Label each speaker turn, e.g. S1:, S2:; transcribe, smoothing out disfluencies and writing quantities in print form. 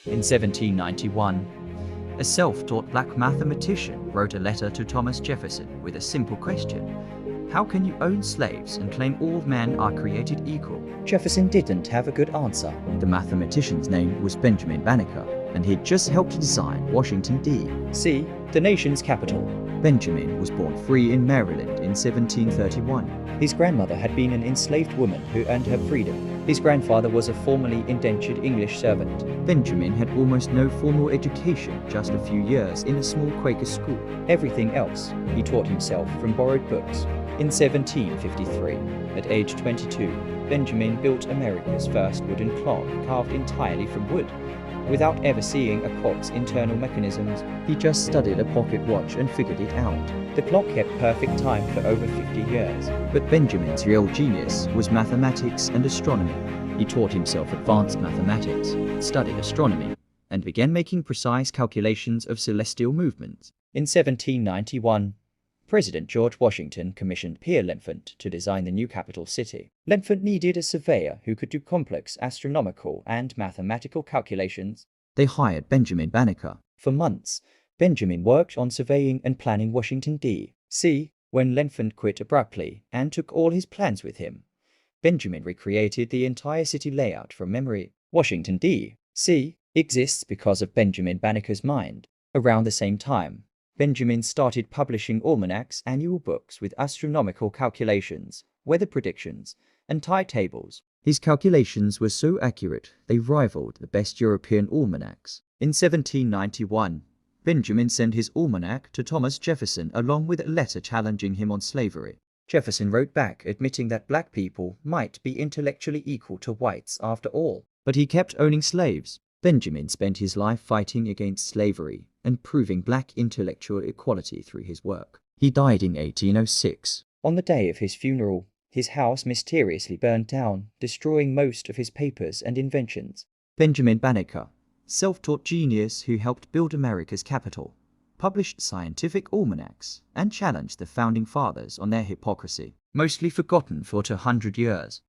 S1: In 1791, a self-taught black mathematician wrote a letter to Thomas Jefferson with a simple question: how can you own slaves and claim all men are created equal? Jefferson didn't have a good answer. The mathematician's name was Benjamin Banneker, and he'd just helped design Washington, D.C., the nation's capital. Benjamin was born free in Maryland in 1731. His grandmother had been an enslaved woman who earned her freedom. His grandfather was a formerly indentured English servant. Benjamin had almost no formal education, just a few years in a small Quaker school. Everything else he taught himself from borrowed books. In 1753, at age 22, Benjamin built America's first wooden clock carved entirely from wood. Without ever seeing a clock's internal mechanisms, he just studied a pocket watch and figured it out. The clock kept perfect time for over 50 years. But Benjamin's real genius was mathematics and astronomy. He taught himself advanced mathematics, studied astronomy, and began making precise calculations of celestial movements. In 1791, President George Washington commissioned Pierre L'Enfant to design the new capital city. L'Enfant needed a surveyor who could do complex astronomical and mathematical calculations. They hired Benjamin Banneker. For months, Benjamin worked on surveying and planning Washington, D.C. When L'Enfant quit abruptly and took all his plans with him, Benjamin recreated the entire city layout from memory. Washington, D.C. exists because of Benjamin Banneker's mind. Around the same time, Benjamin started publishing almanacs, annual books with astronomical calculations, weather predictions, and tide tables. His calculations were so accurate they rivaled the best European almanacs. In 1791, Benjamin sent his almanac to Thomas Jefferson along with a letter challenging him on slavery. Jefferson wrote back admitting that black people might be intellectually equal to whites after all, but he kept owning slaves. Benjamin spent his life fighting against slavery and proving black intellectual equality through his work. He died in 1806. On the day of his funeral, his house mysteriously burned down, destroying most of his papers and inventions. Benjamin Banneker, self-taught genius who helped build America's capital, published scientific almanacs, and challenged the founding fathers on their hypocrisy. Mostly forgotten for 200 years,